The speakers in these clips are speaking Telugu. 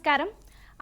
నమస్కారం.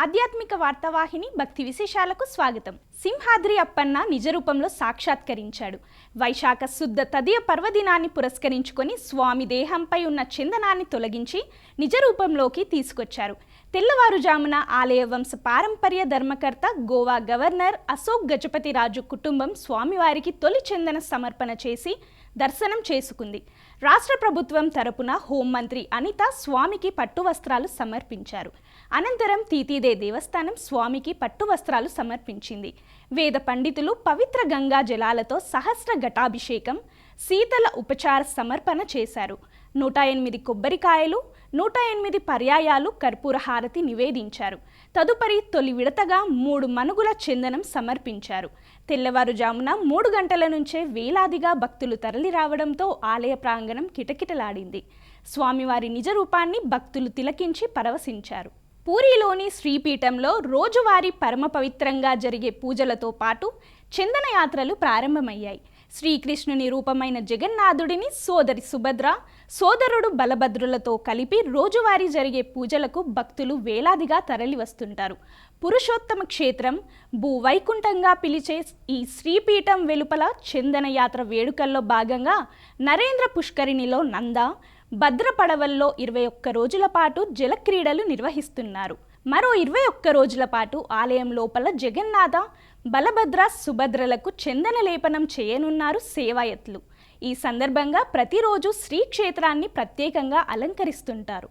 ఆధ్యాత్మిక వార్తావాహిని భక్తి విశేషాలకు స్వాగతం. సింహాద్రి అప్పన్న నిజ రూపంలో సాక్షాత్కరించాడు. వైశాఖ శుద్ధ తదియ పర్వదినాన్ని పురస్కరించుకొని స్వామి దేహంపై ఉన్న చందనాన్ని తొలగించి నిజ రూపంలోకి తీసుకొచ్చారు. తెల్లవారుజామున ఆలయ వంశ పారంపర్య ధర్మకర్త గోవా గవర్నర్ అశోక్ గజపతి రాజు కుటుంబం స్వామివారికి తొలి చందన సమర్పణ చేసి దర్శనం చేసుకుంది. రాష్ట్ర ప్రభుత్వం తరపున హోంమంత్రి అనిత స్వామికి పట్టు వస్త్రాలు సమర్పించారు. అనంతరం తీతీదే దేవస్థానం స్వామికి పట్టు వస్త్రాలు సమర్పించింది. వేద పండితులు పవిత్ర గంగా జలాలతో సహస్ర ఘటాభిషేకం, శీతల ఉపచార సమర్పణ చేశారు. 108 కొబ్బరికాయలు, 108 పర్యాయాలు కర్పూర హారతి నివేదించారు. తదుపరి తొలి విడతగా 3 మనుగుల చందనం సమర్పించారు. తెల్లవారుజామున 3 గంటల నుంచే వేలాదిగా భక్తులు తరలి రావడంతో ఆలయ ప్రాంగణం కిటకిటలాడింది. స్వామివారి నిజ రూపాన్ని భక్తులు తిలకించి పరవశించారు. పూరిలోని శ్రీపీఠంలో రోజువారీ పరమ పవిత్రంగా జరిగే పూజలతో పాటు చందన యాత్రలు ప్రారంభమయ్యాయి. శ్రీకృష్ణుని రూపమైన జగన్నాథుడిని సోదరి సుభద్ర, సోదరుడు బలభద్రులతో కలిపి రోజువారీ జరిగే పూజలకు భక్తులు వేలాదిగా తరలి వస్తుంటారు. పురుషోత్తమ క్షేత్రం, భూవైకుంఠంగా పిలిచే ఈ శ్రీపీఠం వెలుపల చందన యాత్ర వేడుకల్లో భాగంగా నరేంద్ర పుష్కరిణిలో నంద, భద్రపడవల్లో 21 రోజుల పాటు జలక్రీడలు నిర్వహిస్తున్నారు. మరో 21 రోజుల పాటు ఆలయం లోపల జగన్నాథ, బలభద్ర, సుభద్రలకు చందన లేపనం చేయనున్నారు సేవాయత్లు. ఈ సందర్భంగా ప్రతిరోజు శ్రీక్షేత్రాన్ని ప్రత్యేకంగా అలంకరిస్తుంటారు.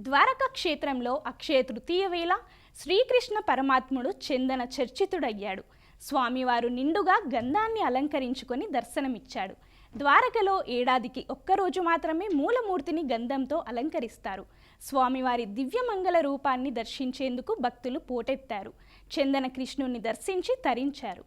ద్వారకా క్షేత్రంలో అక్షయ తృతీయ వేళ శ్రీకృష్ణ పరమాత్ముడు చందన చర్చితుడయ్యాడు. స్వామివారు నిండుగా గంధాన్ని అలంకరించుకొని దర్శనమిచ్చాడు. ద్వారకలో ఏడాదికి ఒక్కరోజు మాత్రమే మూలమూర్తిని గంధంతో అలంకరిస్తారు. స్వామివారి దివ్యమంగళ రూపాన్ని దర్శించేందుకు భక్తులు పోటెత్తారు. చందన కృష్ణుణ్ణి దర్శించి తరించారు.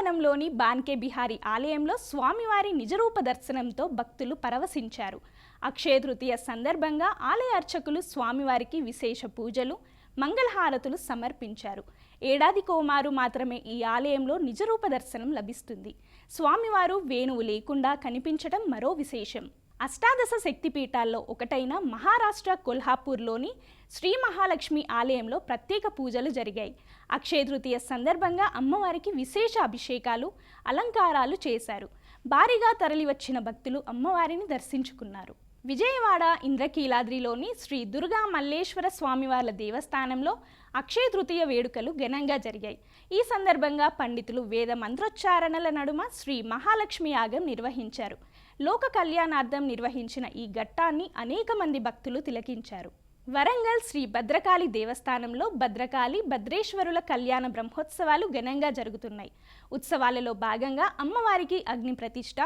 బృందావనంలోని బాన్కే బిహారీ ఆలయంలో స్వామివారి నిజరూప దర్శనంతో భక్తులు పరవశించారు. అక్షయ తృతీయ సందర్భంగా ఆలయ అర్చకులు స్వామివారికి విశేష పూజలు, మంగళహారతులు సమర్పించారు. ఏడాదికోమారు మాత్రమే ఈ ఆలయంలో నిజరూప దర్శనం లభిస్తుంది. స్వామివారు వేణువు లేకుండా కనిపించడం మరో విశేషం. అష్టాదశ శక్తిపీఠాల్లో ఒకటైన మహారాష్ట్ర కొల్హాపూర్లోని శ్రీ మహాలక్ష్మి ఆలయంలో ప్రత్యేక పూజలు జరిగాయి. అక్షయ తృతీయ సందర్భంగా అమ్మవారికి విశేష అభిషేకాలు, అలంకారాలు చేశారు. భారీగా తరలివచ్చిన భక్తులు అమ్మవారిని దర్శించుకున్నారు. విజయవాడ ఇంద్రకీలాద్రిలోని శ్రీ దుర్గా మల్లేశ్వర స్వామివార్ల దేవస్థానంలో అక్షయ తృతీయ వేడుకలు ఘనంగా జరిగాయి. ఈ సందర్భంగా పండితులు వేద మంత్రోచ్చారణల నడుమ శ్రీ మహాలక్ష్మి యాగం నిర్వహించారు. లోక కళ్యాణార్థం నిర్వహించిన ఈ ఘట్టాన్ని అనేక మంది భక్తులు తిలకించారు. వరంగల్ శ్రీ భద్రకాళి దేవస్థానంలో భద్రకాళి, భద్రేశ్వరుల కళ్యాణ బ్రహ్మోత్సవాలు ఘనంగా జరుగుతున్నాయి. ఉత్సవాలలో భాగంగా అమ్మవారికి అగ్ని ప్రతిష్ఠ,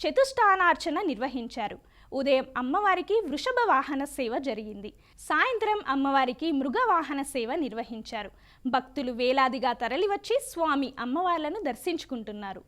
చతుష్టానార్చన నిర్వహించారు. ఉదయం అమ్మవారికి వృషభ వాహన సేవ జరిగింది. సాయంత్రం అమ్మవారికి మృగ వాహన సేవ నిర్వహించారు. భక్తులు వేలాదిగా తరలివచ్చి స్వామి అమ్మవార్లను దర్శించుకుంటున్నారు.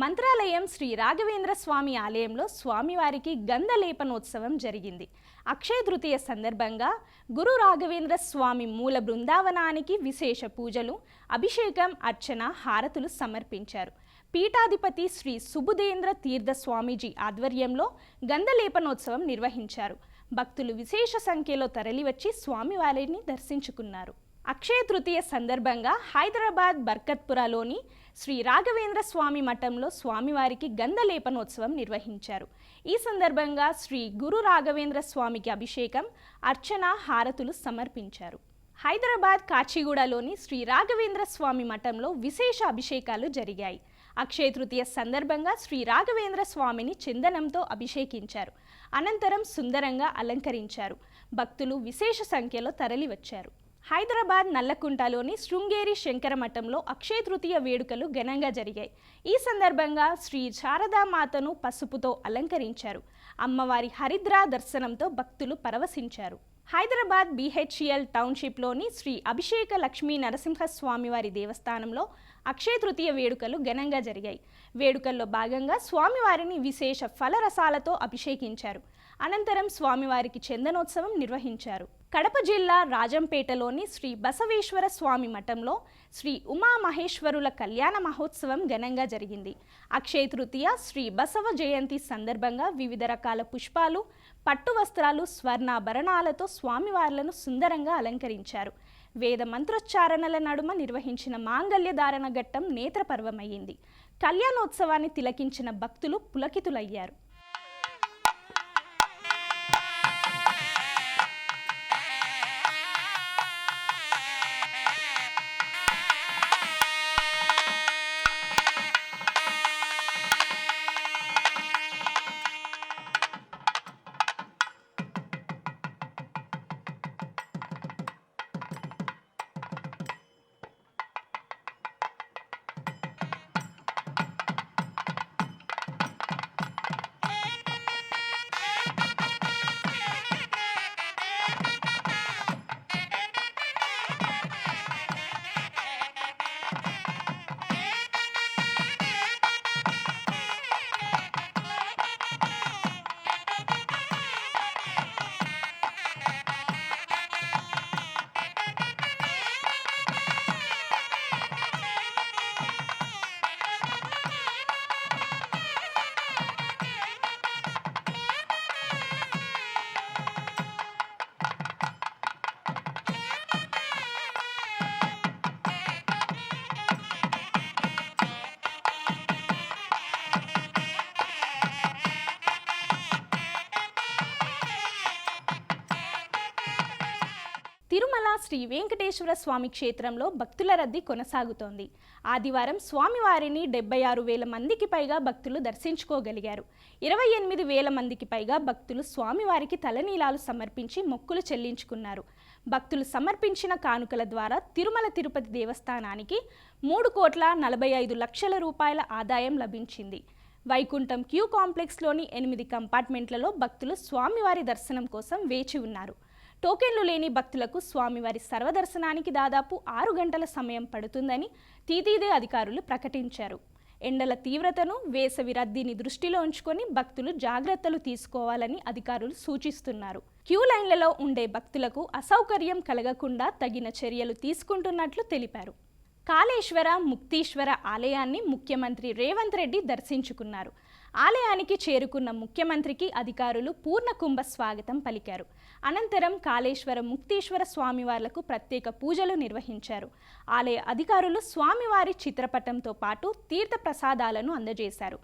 మంత్రాలయం శ్రీ రాఘవేంద్ర స్వామి ఆలయంలో స్వామివారికి గంధలేపనోత్సవం జరిగింది. అక్షయ తృతీయ సందర్భంగా గురు రాఘవేంద్ర స్వామి మూల బృందావనానికి విశేష పూజలు, అభిషేకం, అర్చన, హారతులు సమర్పించారు. పీఠాధిపతి శ్రీ సుబుధేంద్ర తీర్థ స్వామీజీ ఆధ్వర్యంలో గంధలేపనోత్సవం నిర్వహించారు. భక్తులు విశేష సంఖ్యలో తరలివచ్చి స్వామివారిని దర్శించుకున్నారు. అక్షయ తృతీయ సందర్భంగా హైదరాబాద్ బర్కత్పురాలోని శ్రీ రాఘవేంద్ర స్వామి మఠంలో స్వామివారికి గంధలేపనోత్సవం నిర్వహించారు. ఈ సందర్భంగా శ్రీ గురు రాఘవేంద్ర స్వామికి అభిషేకం, అర్చన, హారతులు సమర్పించారు. హైదరాబాద్ కాచిగూడలోని శ్రీ రాఘవేంద్ర స్వామి మఠంలో విశేష అభిషేకాలు జరిగాయి. అక్షయ తృతీయ సందర్భంగా శ్రీ రాఘవేంద్ర స్వామిని చందనంతో అభిషేకించారు. అనంతరం సుందరంగా అలంకరించారు. భక్తులు విశేష సంఖ్యలో తరలివచ్చారు. హైదరాబాద్ నల్లకుంటలోని శృంగేరి శంకర మఠంలో అక్షయ తృతీయ వేడుకలు ఘనంగా జరిగాయి. ఈ సందర్భంగా శ్రీ శారదామాతను పసుపుతో అలంకరించారు. అమ్మవారి హరిద్రా దర్శనంతో భక్తులు పరవశించారు. హైదరాబాద్ బీహెచ్ఈఎల్ టౌన్షిప్లోని శ్రీ అభిషేక లక్ష్మీ నరసింహస్వామివారి దేవస్థానంలో అక్షయ తృతీయ వేడుకలు ఘనంగా జరిగాయి. వేడుకల్లో భాగంగా స్వామివారిని విశేష ఫలరసాలతో అభిషేకించారు. అనంతరం స్వామివారికి చందనోత్సవం నిర్వహించారు. కడప జిల్లా రాజంపేటలోని శ్రీ బసవేశ్వర స్వామి మఠంలో శ్రీ ఉమామహేశ్వరుల కళ్యాణ మహోత్సవం ఘనంగా జరిగింది. అక్షయ తృతీయ, శ్రీ బసవ జయంతి సందర్భంగా వివిధ రకాల పుష్పాలు, పట్టు వస్త్రాలు, స్వర్ణాభరణాలతో స్వామివార్లను సుందరంగా అలంకరించారు. వేద మంత్రోచ్చారణల నడుమ నిర్వహించిన మాంగళ్య ధారణ ఘట్టం నేత్రపర్వమయ్యింది. కళ్యాణోత్సవాన్ని తిలకించిన భక్తులు పులకితులయ్యారు. శ్రీ వెంకటేశ్వర స్వామి క్షేత్రంలో భక్తుల రద్దీ కొనసాగుతోంది. ఆదివారం స్వామివారిని 76,000 మందికి పైగా భక్తులు దర్శించుకోగలిగారు. 28,000 మందికి పైగా భక్తులు స్వామివారికి తలనీలాలు సమర్పించి మొక్కులు చెల్లించుకున్నారు. భక్తులు సమర్పించిన కానుకల ద్వారా తిరుమల తిరుపతి దేవస్థానానికి 3,45,00,000 రూపాయల ఆదాయం లభించింది. వైకుంఠం క్యూ కాంప్లెక్స్లోని 8 కంపార్ట్మెంట్లలో భక్తులు స్వామివారి దర్శనం కోసం వేచి ఉన్నారు. టోకెన్లు లేని భక్తులకు స్వామివారి సర్వదర్శనానికి దాదాపు 6 గంటల సమయం పడుతుందని టీటీడీ అధికారులు ప్రకటించారు. ఎండల తీవ్రతను, వేసవి రద్దీని దృష్టిలో ఉంచుకొని భక్తులు జాగ్రత్తలు తీసుకోవాలని అధికారులు సూచిస్తున్నారు. క్యూ లైన్లలో ఉండే భక్తులకు అసౌకర్యం కలగకుండా తగిన చర్యలు తీసుకుంటున్నట్లు తెలిపారు. కాళేశ్వర ముక్తీశ్వర ఆలయాన్ని ముఖ్యమంత్రి రేవంత్ రెడ్డి దర్శించుకున్నారు. ఆలయానికి చేరుకున్న ముఖ్యమంత్రికి అధికారులు పూర్ణ కుంభ స్వాగతం పలికారు. అనంతరం కాళేశ్వర ముక్తీశ్వర స్వామివార్లకు ప్రత్యేక పూజలు నిర్వహించారు. ఆలయ అధికారులు స్వామివారి చిత్రపటంతో పాటు తీర్థ ప్రసాదాలను అందజేశారు.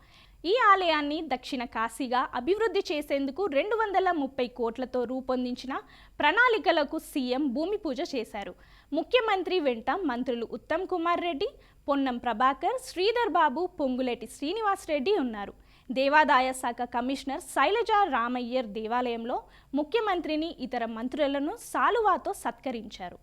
ఈ ఆలయాన్ని దక్షిణ కాశీగా అభివృద్ధి చేసేందుకు 230 కోట్లతో రూపొందించిన ప్రణాళికలకు సీఎం భూమి పూజ చేశారు. ముఖ్యమంత్రి వెంట మంత్రులు ఉత్తమ్ కుమార్ రెడ్డి, పొన్నం ప్రభాకర్, శ్రీధర్ బాబు, పొంగులేటి శ్రీనివాస్ రెడ్డి ఉన్నారు. దేవాదాయ శాఖ కమిషనర్ శైలజా రామయ్యర్ దేవాలయంలో ముఖ్యమంత్రిని, ఇతర మంత్రులను సాలువాతో సత్కరించారు.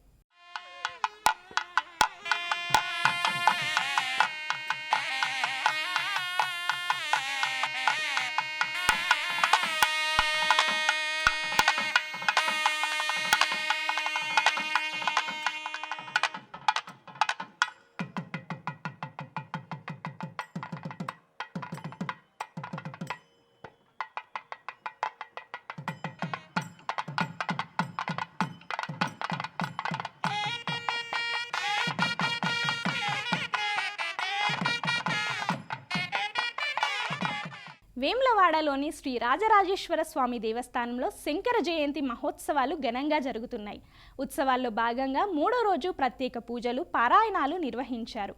వేములవాడలోని శ్రీ రాజరాజేశ్వర స్వామి దేవస్థానంలో శంకర జయంతి మహోత్సవాలు ఘనంగా జరుగుతున్నాయి. ఉత్సవాల్లో భాగంగా 3వ రోజు ప్రత్యేక పూజలు, పారాయణాలు నిర్వహించారు.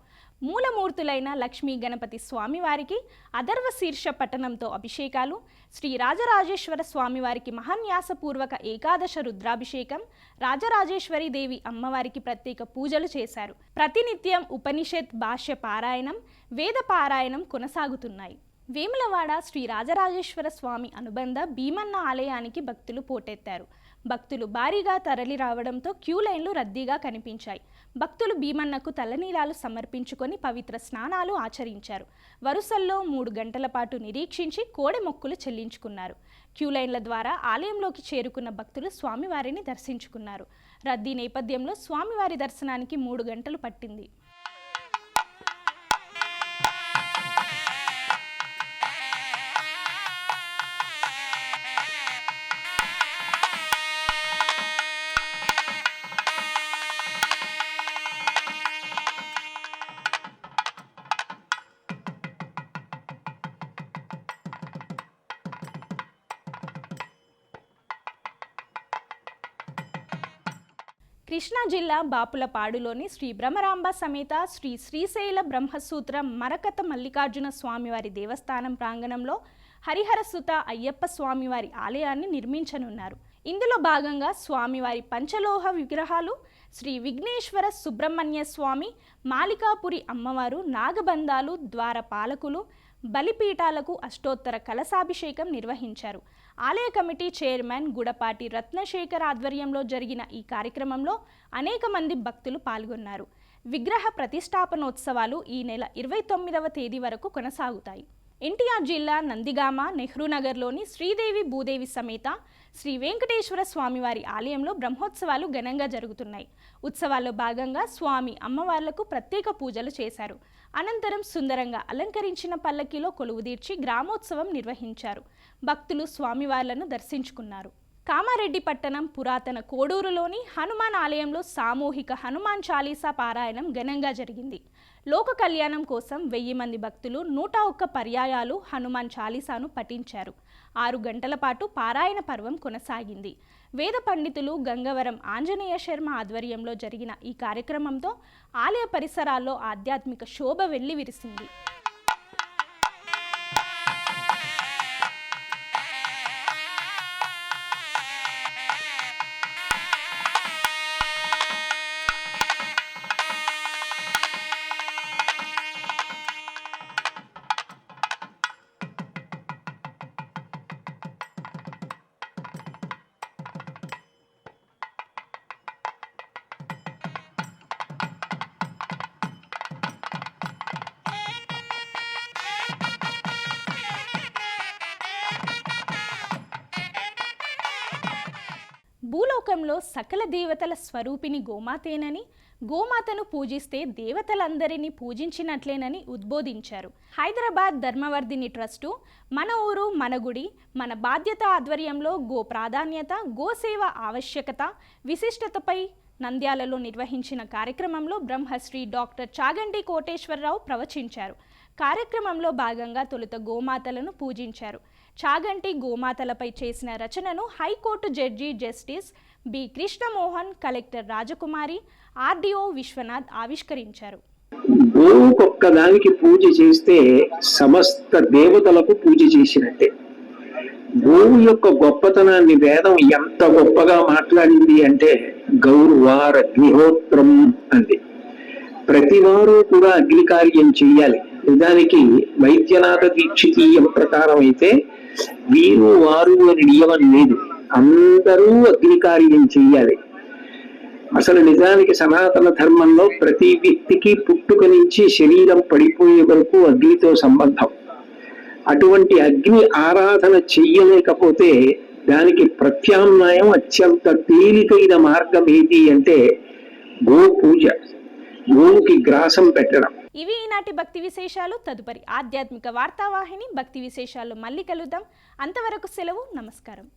మూలమూర్తులైన లక్ష్మీ గణపతి స్వామివారికి అథర్వ శీర్ష పఠనంతో అభిషేకాలు, శ్రీ రాజరాజేశ్వర స్వామివారికి మహాన్యాసపూర్వక ఏకాదశ రుద్రాభిషేకం, రాజరాజేశ్వరి దేవి అమ్మవారికి ప్రత్యేక పూజలు చేశారు. ప్రతినిత్యం ఉపనిషత్ భాష్య పారాయణం, వేద పారాయణం కొనసాగుతున్నాయి. వేములవాడ శ్రీ రాజరాజేశ్వర స్వామి అనుబంధ భీమన్న ఆలయానికి భక్తులు పోటెత్తారు. భక్తులు భారీగా తరలి రావడంతో క్యూ లైన్లు రద్దీగా కనిపించాయి. భక్తులు భీమన్నకు తలనీలాలు సమర్పించుకొని పవిత్ర స్నానాలు ఆచరించారు. వరుసల్లో 3 గంటల పాటు నిరీక్షించి కోడె మొక్కులు చెల్లించుకున్నారు. క్యూ లైన్ల ద్వారా ఆలయంలోకి చేరుకున్న భక్తులు స్వామివారిని దర్శించుకున్నారు. రద్దీ నేపథ్యంలో స్వామివారి దర్శనానికి 3 గంటలు పట్టింది. కృష్ణా జిల్లా బాపులపాడులోని శ్రీ బ్రహ్మరాంబ సమేత శ్రీ శ్రీశైల బ్రహ్మసూత్ర మరకత మల్లికార్జున స్వామివారి దేవస్థానం ప్రాంగణంలో హరిహరసుత అయ్యప్ప స్వామివారి ఆలయాన్ని నిర్మించనున్నారు. ఇందులో భాగంగా స్వామివారి పంచలోహ విగ్రహాలు, శ్రీ విఘ్నేశ్వర సుబ్రహ్మణ్య స్వామి, మాలికాపురి అమ్మవారు, నాగబంధాలు, ద్వారపాలకులు, బలిపీఠాలకు అష్టోత్తర కలశాభిషేకం నిర్వహించారు. ఆలయ కమిటీ చైర్మన్ గుడపాటి రత్నశేఖర్ ఆధ్వర్యంలో జరిగిన ఈ కార్యక్రమంలో అనేక మంది భక్తులు పాల్గొన్నారు. విగ్రహ ప్రతిష్టాపనోత్సవాలు ఈ నెల 29వ తేదీ వరకు కొనసాగుతాయి. ఎన్టీఆర్ జిల్లా నందిగామ నెహ్రూనగర్లోని శ్రీదేవి భూదేవి సమేత శ్రీ వెంకటేశ్వర స్వామివారి ఆలయంలో బ్రహ్మోత్సవాలు ఘనంగా జరుగుతున్నాయి. ఉత్సవాల్లో భాగంగా స్వామి అమ్మవార్లకు ప్రత్యేక పూజలు చేశారు. అనంతరం సుందరంగా అలంకరించిన పల్లకీలో కొలువుదీర్చి గ్రామోత్సవం నిర్వహించారు. భక్తులు స్వామివార్లను దర్శించుకున్నారు. కామారెడ్డి పట్టణం పురాతన కోడూరులోని హనుమాన్ ఆలయంలో సామూహిక హనుమాన్ చాలీసా పారాయణం ఘనంగా జరిగింది. లోక కళ్యాణం కోసం 1000 మంది భక్తులు 101 పర్యాయాలు హనుమాన్ చాలీసాను పఠించారు. 6 గంటల పాటు పారాయణ పర్వం కొనసాగింది. వేద పండితులు గంగవరం ఆంజనేయ శర్మ ఆధ్వర్యంలో జరిగిన ఈ కార్యక్రమంతో ఆలయ పరిసరాల్లో ఆధ్యాత్మిక శోభ వెల్లి విరిసింది. భూలోకంలో సకల దేవతల స్వరూపిణి గోమాతేనని, గోమాతను పూజిస్తే దేవతలందరినీ పూజించినట్లేనని ఉద్బోధించారు. హైదరాబాద్ ధర్మవర్ధిని ట్రస్టు మన ఊరు మన గుడి మన బాధ్యత ఆధ్వర్యంలో గో ప్రాధాన్యత, గోసేవ ఆవశ్యకత, విశిష్టతపై నంద్యాలలో నిర్వహించిన కార్యక్రమంలో బ్రహ్మశ్రీ డాక్టర్ చాగంటి కోటేశ్వరరావు ప్రవచించారు. కార్యక్రమంలో భాగంగా తొలుత గోమాతలను పూజించారు. చాగంటి గోమాతలపై చేసిన రచనను high court judge justice B Krishna Mohan, collector Rajakumari, RDO Viswanath ఆవిష్కరించారు. గోవుకొక్కదానికి పూజ చేస్తే సమస్త దేవతలకు పూజ చేసినట్టే. గోవు యొక్క గొప్పతనాన్ని వేదం ఎంత గొప్పగా మాట్లాడింది అంటే గౌర్వార్ అగ్నిహోత్రం అంది. ప్రతివారు కూడా అగ్ని కార్యం చెయ్యాలి. నిజానికి వైద్యనాథ దీక్షితీయం ప్రకారం అయితే వీరు వారు అని నియమం లేదు, అందరూ అగ్ని కార్యం చెయ్యాలి. అసలు నిజానికి సనాతన ధర్మంలో ప్రతి వ్యక్తికి పుట్టుక నుంచి శరీరం పడిపోయే వరకు అగ్నితో సంబంధం. అటువంటి అగ్ని ఆరాధన చెయ్యలేకపోతే దానికి ప్రత్యామ్నాయం అత్యంత తేలికైన మార్గం ఏది అంటే గో పూజ, గోవుకి గ్రాసం పెట్టడం. ఇవి ఈనాటి భక్తి విశేషాలు. తదుపరి ఆధ్యాత్మిక వార్తావాహిని భక్తి విశేషాలు మళ్ళీ కలుద్దాం. అంతవరకు సెలవు. నమస్కారం.